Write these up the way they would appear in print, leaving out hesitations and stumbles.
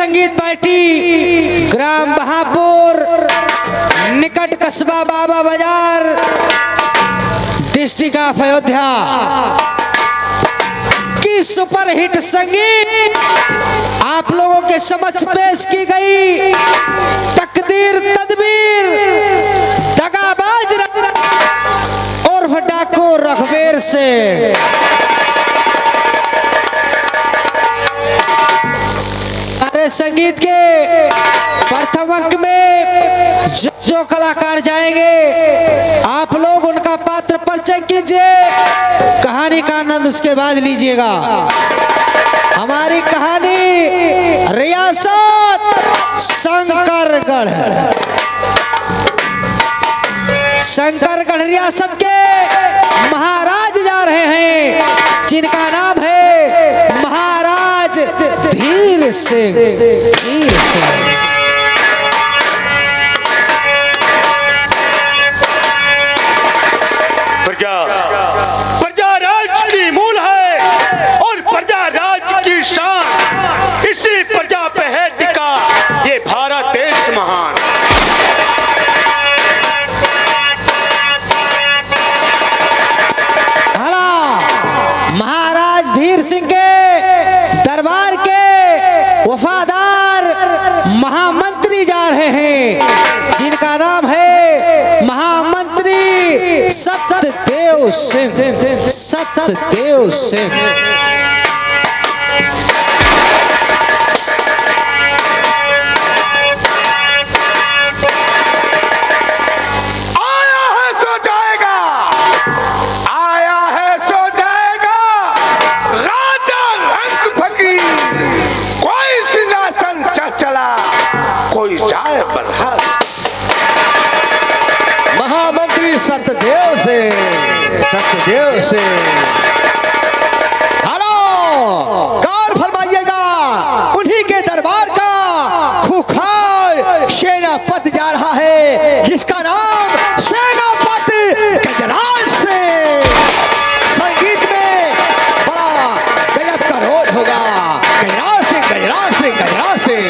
संगीत पार्टी ग्राम बहापुर निकट कस्बा बाबा बाजार डिस्ट्रिक्ट ऑफ अयोध्या की सुपरहिट संगीत आप लोगों के समक्ष पेश की गई। तकदीर तदबीर दगाबाज और डाकू रघुवीर से संगीत के प्रथम अंक में जो कलाकार जाएंगे आप लोग उनका पात्र परिचय कीजिए, कहानी का आनंद उसके बाद लीजिएगा। हमारी कहानी रियासत शंकरगढ़ रियासत के महाराज जा रहे हैं जिनका नाम है महाराज धीर सिंह। प्रजा राज की मूल है और प्रजा राज की शान, इसी प्रजा पे है टिका ये भारत देश महान। महाराज धीर सिंह के दरबार के वफादार महामंत्री जा रहे हैं जिनका नाम है महामंत्री सत्यदेव सिंह। महामंत्री सत्यदेव से हेलो कार फरमाइएगा। उन्हीं के दरबार का खूंखार सेनापति जा रहा है जिसका नाम सेनापति गजराज सिंह। संगीत में बड़ा गजब का रोल होगा। गजराज सिंह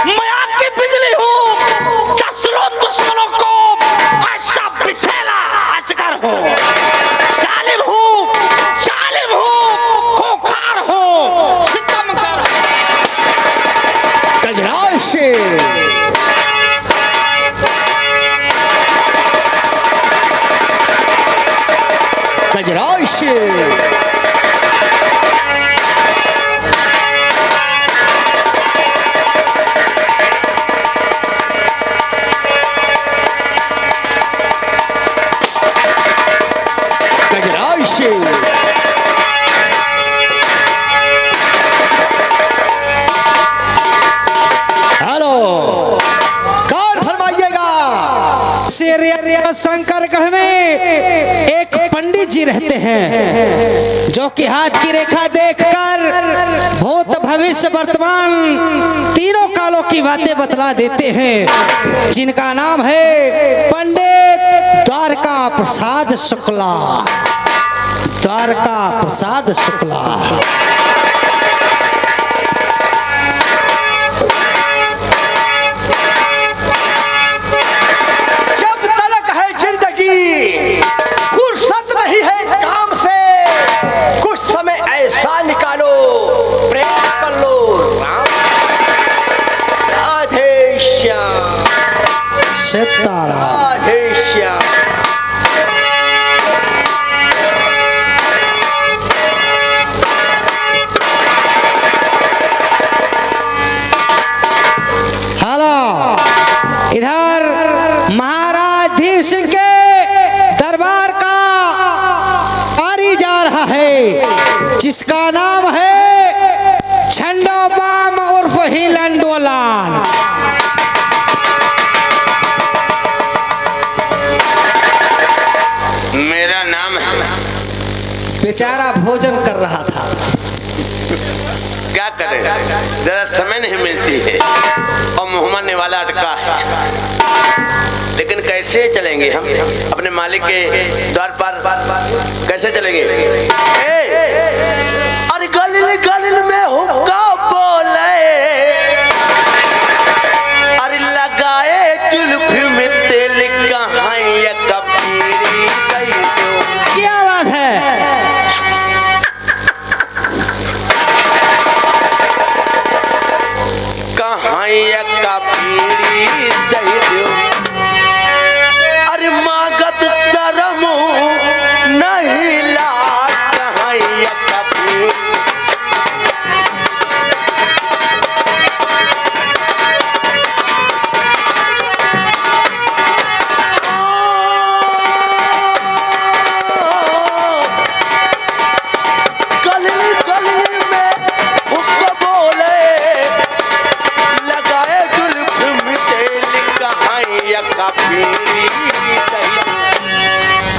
मैं आपकी बिजली हूँ, कसरो दुश्मनों को ऐसा बिसेला अजगर हूँ। जालिम हूँ, खोखार हूँ, सितमगर। Gajraj Singh hello car फरमाइएगा। शंकरगढ़ में एक पंडित जी रहते हैं जो कि हाथ की रेखा देखकर भूत भविष्य वर्तमान तीनों कालों की बातें बतला देते हैं जिनका नाम है पंडित द्वारका प्रसाद शुक्ला। इधर महाराज धीर सिंह के दरबार का आरी जा रहा है जिसका नाम है झंडोबाम उर्फ हिलंडोलान। मेरा नाम है। बेचारा भोजन कर रहा था, क्या करे, जरा समय नहीं मिलती है और मुंह मारने वाला अटका है। लेकिन कैसे चलेंगे हम अपने मालिक के द्वार पर? कैसे चलेंगे? अरे गलिल गलिल में हुक्का बोले, अरे लगाए जुल्फ में तेल कहाँ ये कपीरी गई दो। क्या बात है? कहाँ ये कपीरी दई दो। अरे मागत शरम नहीं ला, कहाँ ये कपीरी।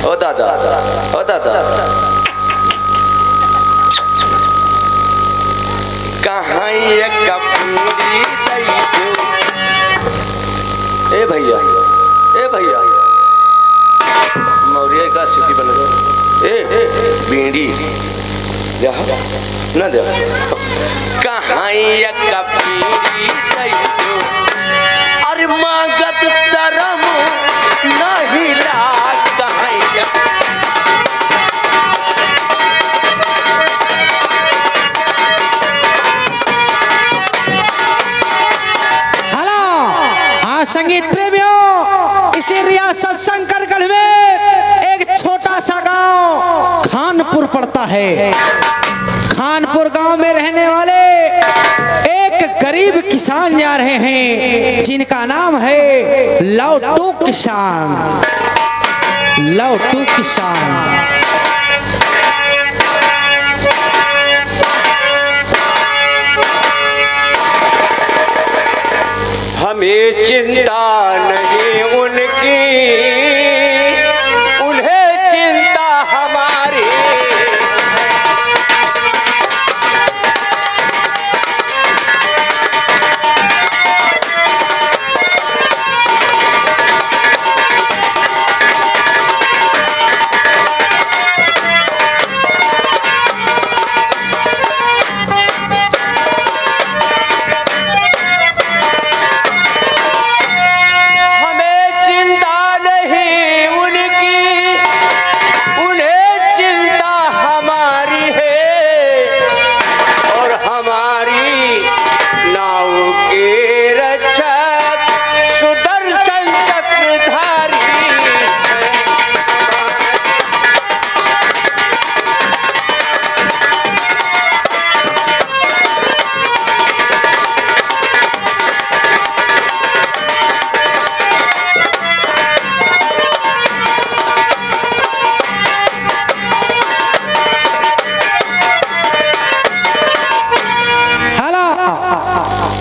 ओ दादा, ओ दादा, कहाँ ये कपूरी दई दो। ए भैया, ए भैया, मौर्य का सिटी बन गया। ए बीड़ी दे ना दे। कहाँ ये कपूरी दई दो। अरे मागत शरम नहीं ला, कहाँ ये। हेलो, हाँ संगीत प्रेमियों, इसी रियासत शंकरगढ़ में एक छोटा सा गांव खानपुर पड़ता है। खानपुर गांव में रहने वाले एक गरीब किसान जा रहे हैं जिनका नाम है लौटू किसान। लौटू किसान हमें चिंता नहीं उनकी, उन्हें चिंता हमारी।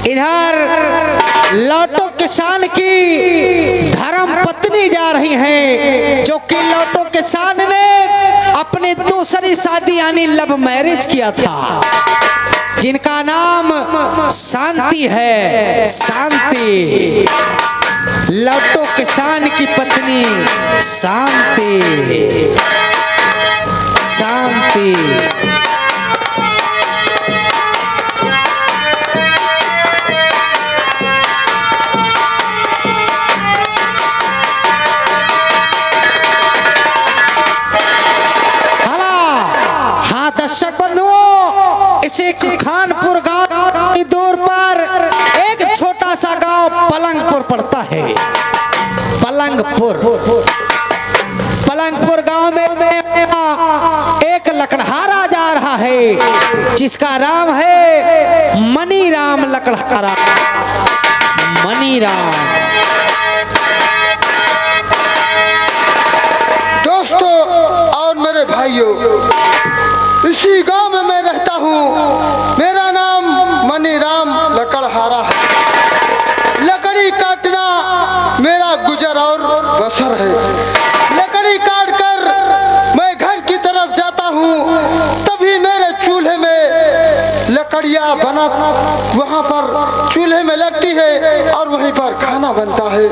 इधर लौटो किसान की धर्म पत्नी जा रही हैं, जो कि लौटो किसान ने अपनी दूसरी शादी यानी लव मैरिज किया था, जिनका नाम शांति है। शांति, लौटो किसान की पत्नी शांति। शांति दर्शक बंधुओं, इसी खानपुर गांव की दूर पर एक छोटा सा गांव पलंगपुर पड़ता है। पलंगपुर, पलंगपुर गांव में एक लकड़हारा जा रहा है जिसका नाम है मनीराम लकड़हारा। मनीराम। दोस्तों और मेरे भाइयों, इसी गांव में मैं रहता हूँ। मेरा नाम मनीराम लकड़हारा है। लकड़ी काटना मेरा गुजर और बसर है। लकड़ी काट कर मैं घर की तरफ जाता हूँ, तभी मेरे चूल्हे में लकड़ियाँ बना वहाँ पर चूल्हे में लगती है और वहीं पर खाना बनता है।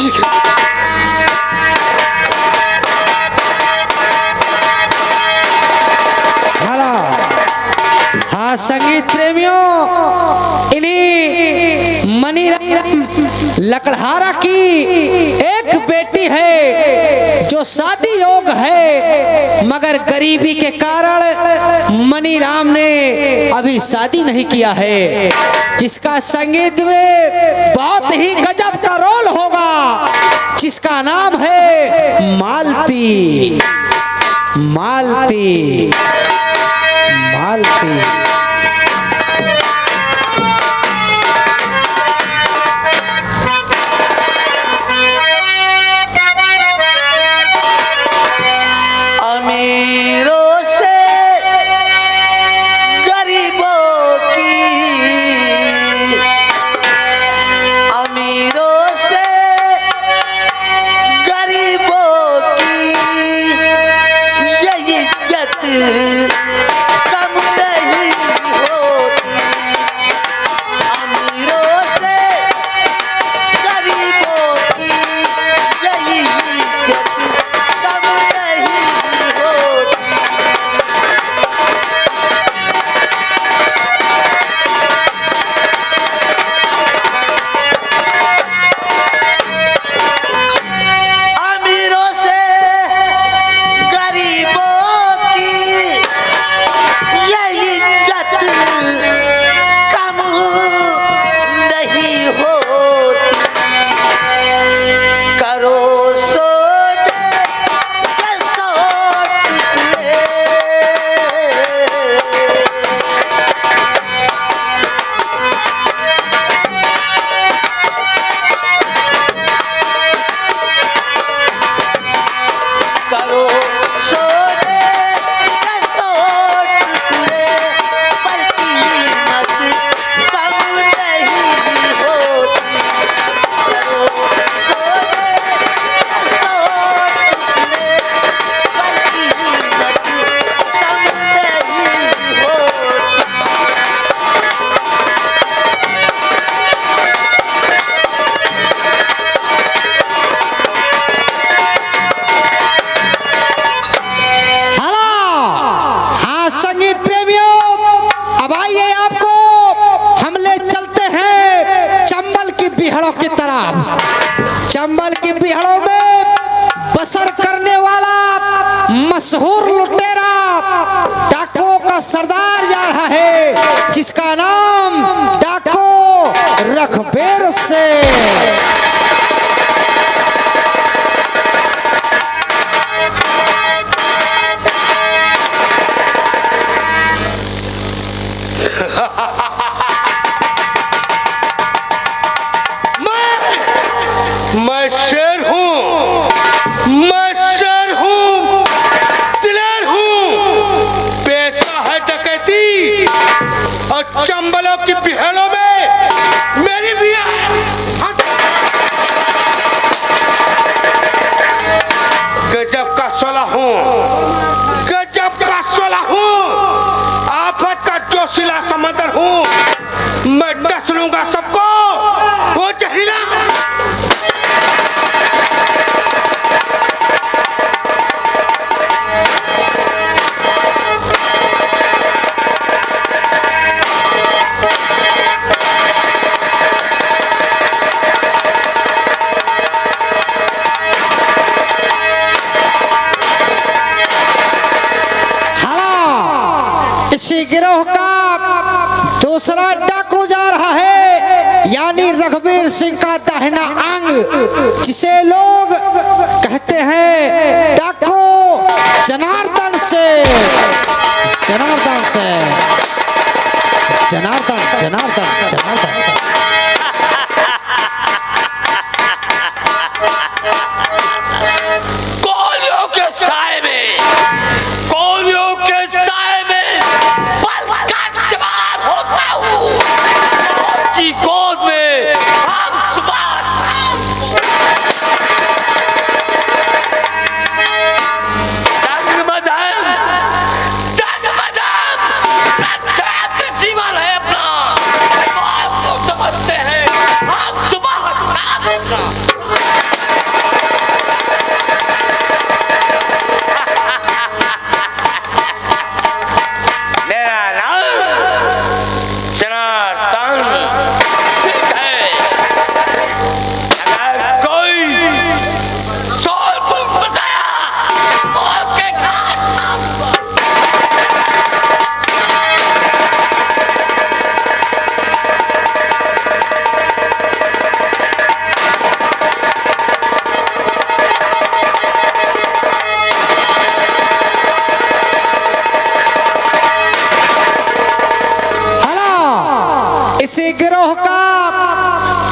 ठीक है। हेलो। हाँ संगीत प्रेमियों, इन्हीं मनीराम लकड़हारा की एक बेटी है जो शादी योग है, मगर गरीबी के कारण मनीराम ने अभी शादी नहीं किया है, जिसका संगीत में बहुत ही गजब का रोल होगा, जिसका नाम है मालती। मालती मालती। अमीरों से गरीबों की, अमीरों से गरीबों की ये इज्जत कम नहीं होती। अमीरों से गरीबों की ये इज्जत कम नहीं होती। अमीरों से गरीबों की ये इज्जत कम नहीं होती। करो सोने के सौ टुकड़े, करो सोने के सौ टुकड़े, पर कीमत कम नहीं होती। करो सोने के सौ टुकड़े, पर कीमत कम नहीं होती। हेलो। हाँ संगीत प्रेमियों, अब आइए आपको हम ले चलते हैं चंबल की बिहड़ों की तरफ। चंबल की बिहड़ों में बसर करने वाला मशहूर लुटेरा डाकुओं का सरदार जा रहा है, जिसका नाम डाकू रखबेर से। मैं शेर हूँ, मैं शेर हूँ, दिलेर हूँ। पेशा है डकैती और चंबलों की बिहड़ों में मेरी भी गजब का सोला हूँ, गजब का सोला हूँ। आफत का जोशीला समंदर हूँ, मैं डस लूंगा सबको। वो जहरीला इसी गिरोह का दूसरा डाकू जा रहा है, यानी रघुवीर सिंह का दाहिना अंग, जिसे लोग कहते हैं डाकू जनार्दन से। जनार्दन से, जनार्दन जनार्दन जनार्दन। कोलियों के साए में, कोलियों के साए में पल का जवाब होता हूँ। की गोद में हम जीवन है अपना, समझते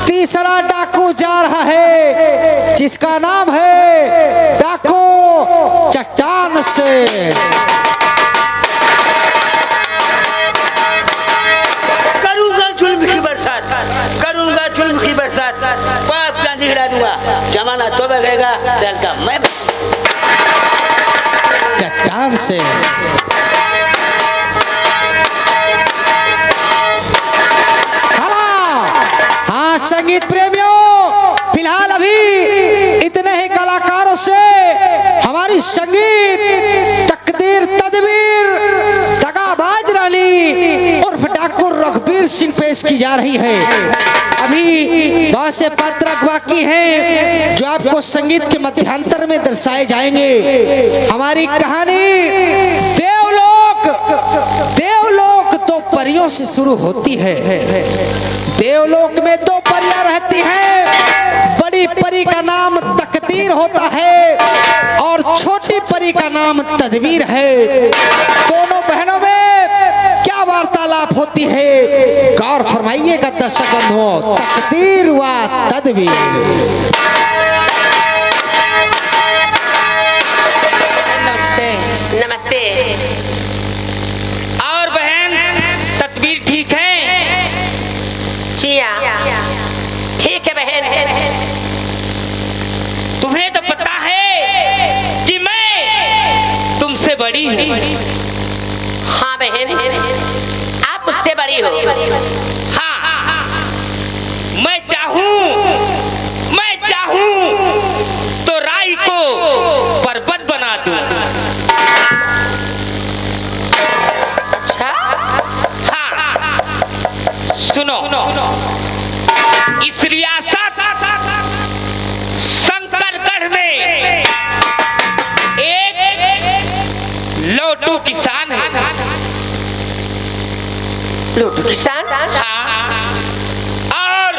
तीसरा डाकू जा रहा है जिसका नाम है डाकू चट्टान से। करूंगा जुल्म की बरसात, करूंगा जुल्म की बरसात, पाप का निगरा दूंगा, जमाना तो बगेगा, दल का मैं चट्टान से। हाँ संगीत प्रेमियों, फिलहाल अभी इतने ही कलाकारों से हमारी संगीत तकदीर तदबीर दगाबाज रानी उर्फ डाकू रघुवीर सिंह पेश की जा रही है। अभी बहुत से पात्र बाकी हैं जो आपको संगीत के मध्यांतर में दर्शाए जाएंगे। हमारी कहानी देवलोक दो परियों से शुरू होती है। देवलोक में दो परियां रहती हैं। बड़ी परी का नाम तकदीर होता है और छोटी परी का नाम तदबीर है। दोनों बहनों में क्या वार्तालाप होती है, गौर फरमाइएगा दर्शक बंधुओं। तकदीर व तदबीर। नमस्ते। और बहन तदबीर ठीक है? ठीक है बहन। तुम्हें तो पता है कि मैं तुमसे बड़ी हूँ। हाँ बहन, आप मुझसे बड़ी हो। हाँ, मैं चाहूँ तो राई को पर्वत बना दूँ। अच्छा? हाँ, सुनो, इस रियासत शंकरगढ़ में एक लोटू किसान है। लोटू किसान? हाँ, और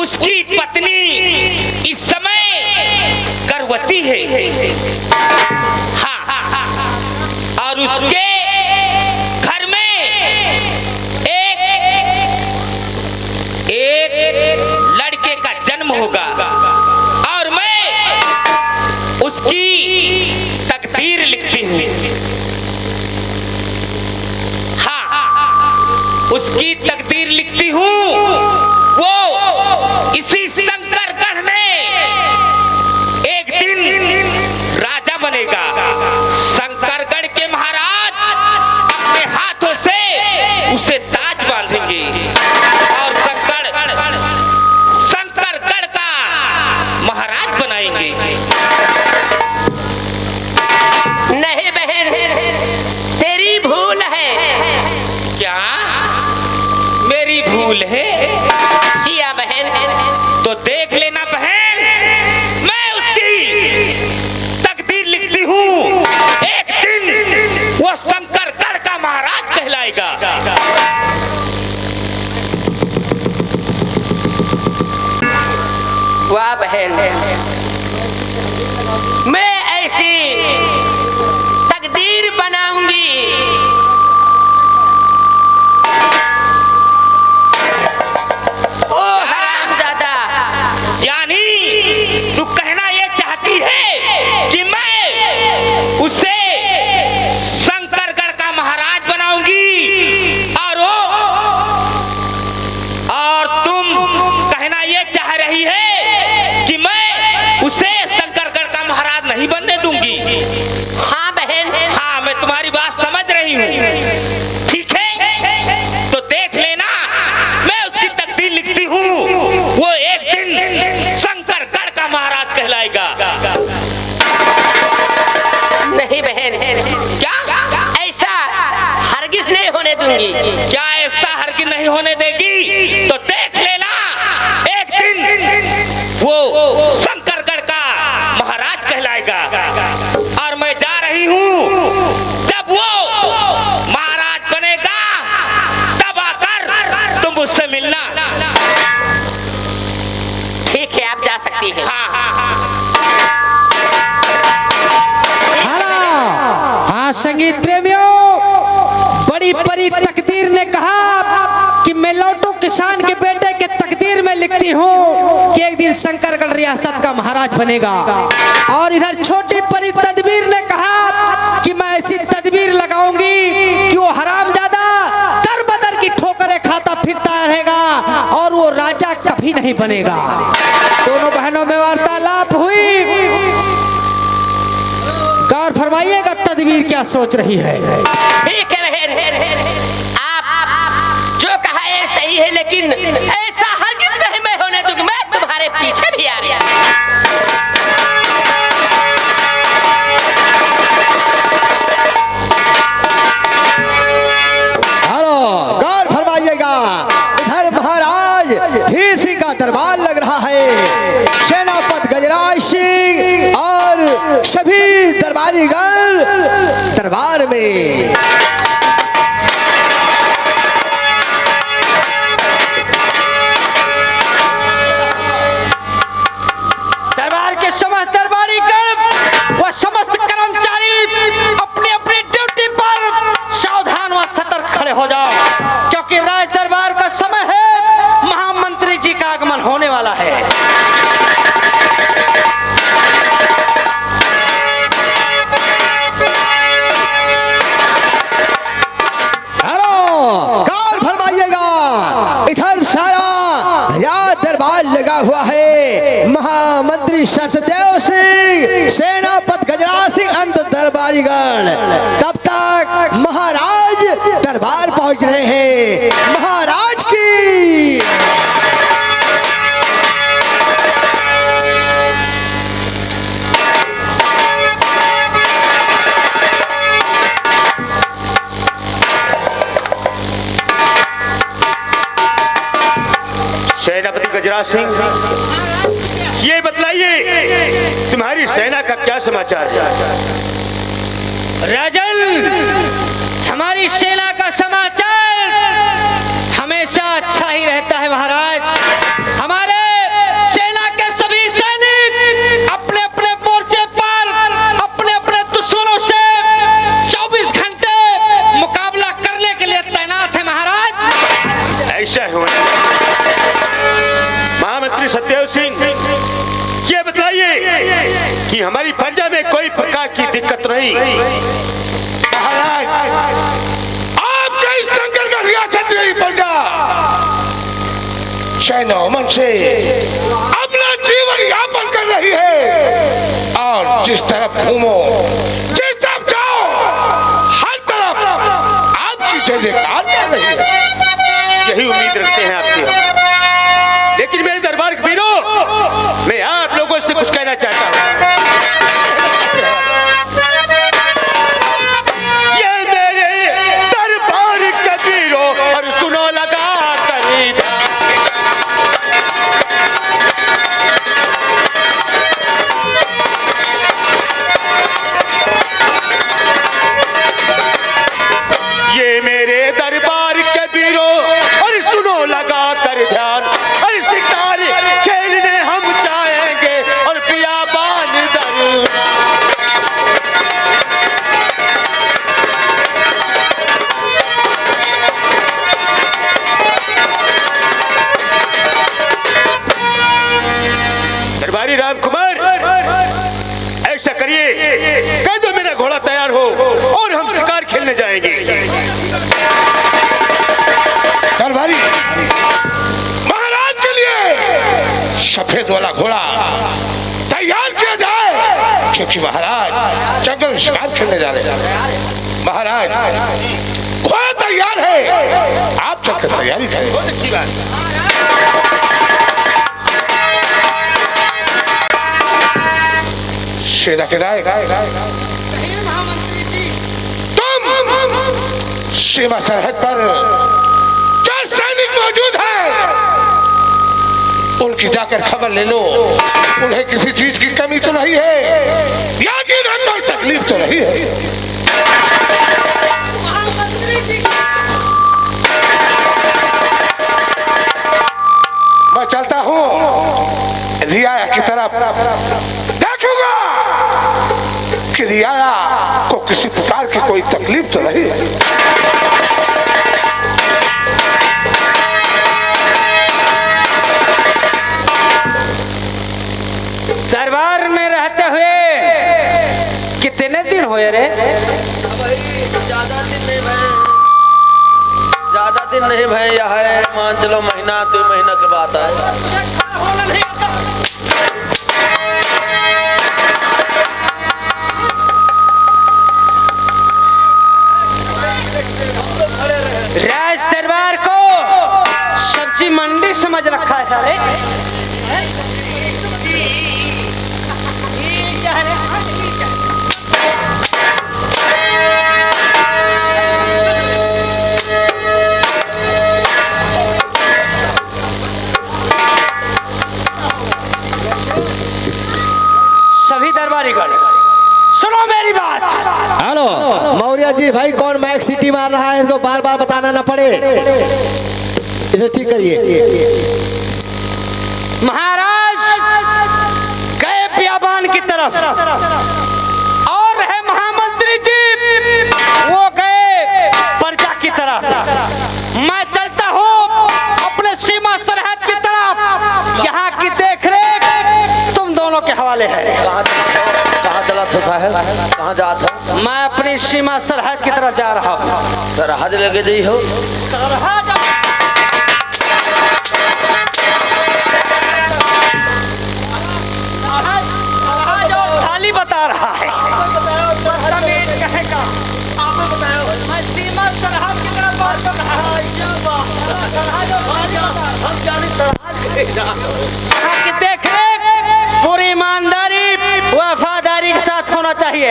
उसकी पत्नी इस समय गर्भवती है। हाँ, और उसके घर में एक लड़के का जन्म होगा और मैं उसकी तकदीर लिखती हूँ। हाँ, उसकी तकदीर लिखती हूँ। वो इसी शंकरगढ़ में एक दिन राजा बनेगा। शंकरगढ़ के महाराज अपने हाथों से उसे ताज बांधेंगे और शंकरगढ़ का महाराज बनाएंगे। नहीं बहन, तेरी भूल है। क्या मेरी भूल है? जिया बहन, तो देख लेना बहन, मैं उसकी तकदीर लिखती हूँ। एक दिन वो शंकरगढ़ का महाराज कहलाएगा। वाह बहन, मैं ऐसी तकदीर बनाऊंगी। ओ हरामजादा, यानी तू कहना ये चाहती है कि मैं उसे शंकरगढ़ का महाराज बनाऊंगी और तुम कहना ये चाह रही है कि मैं उसे शंकरगढ़ का महाराज नहीं बनने दूंगी। हाँ बहन, हाँ मैं तुम्हारी बात समझ रही हूँ। ठीक है, तो देख लेना, मैं उसकी तकदीर लिखती हूँ। वो एक दिन शंकरगढ़ का महाराज कहलाएगा। नहीं बहन, क्या ऐसा हरगिज नहीं होने दूंगी। क्या ऐसा हरगिज नहीं होने देगी? तो देख लेना, एक दिन वो शंकरगढ़ का महाराज कहलाएगा और मैं जा रही हूँ। जब वो महाराज बनेगा तब आकर तुम उससे मिलना। ठीक है, आप जा सकती हैं। हाँ संगीत प्रेमियों, बड़ी परी तकदीर ने कहा कि मैं लौटू किसान के बेटे बच्चे के तकदीर में लिखती हूँ कि एक दिन शंकरगढ़ रियासत का महाराज बनेगा। और इधर छोटी परी तदबीर ने कहा कि मैं ऐसी तदबीर लगाऊंगी कि वो हरामजादा दर बदर की ठोकरें खाता फिरता रहेगा और वो राजा कभी नहीं बनेगा। दोनों बहनों में वार्तालाप हुई। गौर फरमाइएगा तदबीर क्या सोच रही है। ठीक है बहन, आप जो कहा है सही है, लेकिन ऐसा हरगिज़ नहीं मैं होने दूंगी। मैं तुम्हारे पीछे भी आ रहा हूं। हेलो, गौर फरमाइएगा। इधर महाराज धीर सिंह का दरबार लग रहा है। सेनापति गजराज सिंह और सभी दरबारीगण दरबार में। दरबार के समस्त दरबारीगण व समस्त कर्मचारी अपनी अपनी ड्यूटी पर सावधान व सतर्क खड़े हो जाओ, क्योंकि राज दरबार का समय है। महामंत्री जी का आगमन होने वाला है। लगा हुआ है। महामंत्री सतदेव सिंह, सेनापति गजराज सिंह, अंत दरबारीगण। तब तक महाराज दरबार पहुंच रहे हैं। महाराज की सेनापति गजराज सिंह, ये बतलाइए तुम्हारी सेना का क्या समाचार है? राजन, हमारी सेना का समाचार हमेशा अच्छा ही रहता है महाराज। हमारे सेना के सभी सैनिक अपने अपने मोर्चे पर अपने अपने दुश्मनों से 24 घंटे मुकाबला करने के लिए तैनात है महाराज। ऐसा हो महामंत्री सतदेव सिंह, ये बताइए कि हमारी प्रजा में कोई प्रकार की दिक्कत नहीं? महाराज, आपके इस जंगल का रियासत नहीं प्रजा शैन अमन से अपना जीवन यापन कर रही है। और जिस तरफ घूमो, जिस तरफ जाओ, हर तरफ आपकी जय जयकार कर रही है। यही उम्मीद रखते हैं आपसे। लेकिन मेरे दरबार के वीरों, मैं आप लोगों से कुछ कहना चाहता हूँ। ये मेरे दरबार के वीरों, और सुनो लगा कर ये मेरे दरबार के वीरों, और सुनो लगा कर ध्यान। खेलने हम जाएंगे और बियाबान दर। दरबारी राम कुमार, ऐसा करिए, कह दो मेरा घोड़ा तैयार हो और हम शिकार खेलने जाएंगे। दरबारी, सफेद वाला घोड़ा तैयार किया जाए, क्योंकि महाराज जंगल शिकार खेलने जा रहे हैं। महाराज, घोड़ा तैयार है, आप चलकर तैयारी करें। बहुत अच्छी बात। सेना के नायक, तुम सीमा सरहद पर जो सैनिक मौजूद है, उनकी जाकर खबर ले लो। उन्हें किसी चीज की कमी तो नहीं है, या कि कोई तकलीफ तो नहीं है। मैं चलता हूँ, रियाया की तरफ देखूंगा कि रियाया को किसी प्रकार की कोई तकलीफ तो नहीं है। हुए रे? ज्यादा दिन नहीं भाई, यह है मान चलो महीना 2 महीना के बाद है। राज दरबार को सब्जी मंडी समझ रखा है सारे। सभी दरबारी गण सुनो मेरी बात। हेलो मौर्य जी भाई, कौन मैक सीटी मार रहा है, इसको बार बार बताना ना पड़े, इसे ठीक करिए। महाराज गए बियाबान की तरफ और है महामंत्री जी वो गए प्रजा की तरफ। मैं चलता हूँ अपने सीमा सरहद की तरफ। यहाँ की देखरेख तुम दोनों के हवाले है। कहाँ चला था है, कहाँ जाता? मैं अपनी सीमा सरहद की तरफ जा रहा हूँ। सरहद लेके जी हो? सरहद खाली बता रहा है। मैं सीमा सरहद की तरफ बात कर रहा हूँ। यहाँ की देखरेख पूरी ईमानदारी वफादारी के साथ होना चाहिए।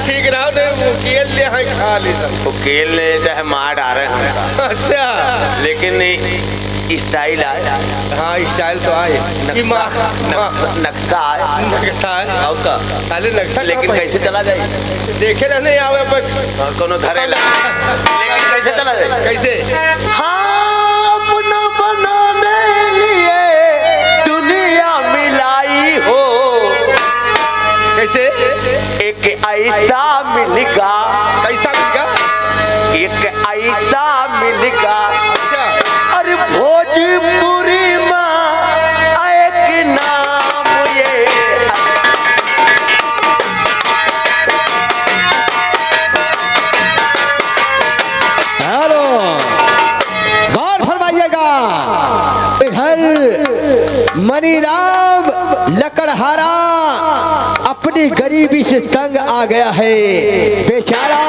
ठीक रहो तो उकेल ले हैं खा ले सब। उकेल ले चाहे मार डाले हैं। अच्छा लेकिन स्टाइल आए। हाँ स्टाइल तो आए, नक्शा आए, नक्शा है और का साले नक्शा। लेकिन कैसे चला जाए? देखे ना नहीं आवे बस और कोनो धरेला, लेकिन कैसे चला जाए? कैसे? हाँ अपना बनाने लिए दुनिया मिलाई हो, कैसे एक ऐसा मिलेगा, कैसा मिलेगा? एक ऐसा मिलेगा। अच्छा अरे भोजपुरी माँ एक नाम ये। हेलो गौर फरमाइएगा, इधर मनीराम लकड़हारा अपनी गरीबी से तंग आ गया है। बेचारा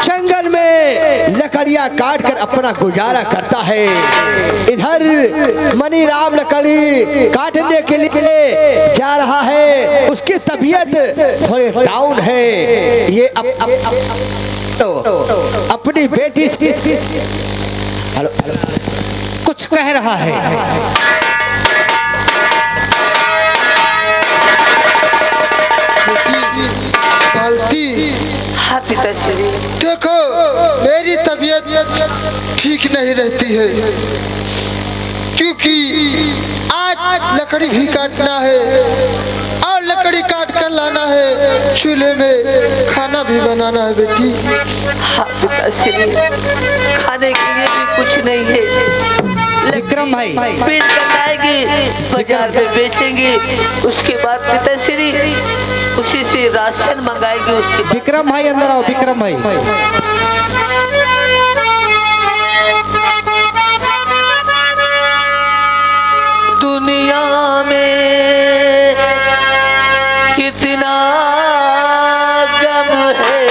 जंगल में लकड़ियां काट कर अपना गुजारा करता है। इधर मनीराम लकड़ी काटने के लिए जा रहा है, उसकी तबीयत थोड़ी डाउन है। ये तो अपनी बेटी से हेलो कुछ कह रहा है। बाल्टी हाँ पिताश्री, देखो मेरी तबीयत ठीक नहीं रहती है, क्योंकि आज लकड़ी भी काटना है और लकड़ी काट कर लाना है, चूल्हे में खाना भी बनाना है बेटी। हाँ पिताश्री, खाने के लिए भी कुछ नहीं है। विक्रम भाई पेट कटाएंगे, बाजार में बेचेंगे, उसके बाद पिताश्री उसी से राशन मंगाएंगे। उसके बाद विक्रम भाई अंदर आओ। विक्रम भाई दुनिया में कितना गम है,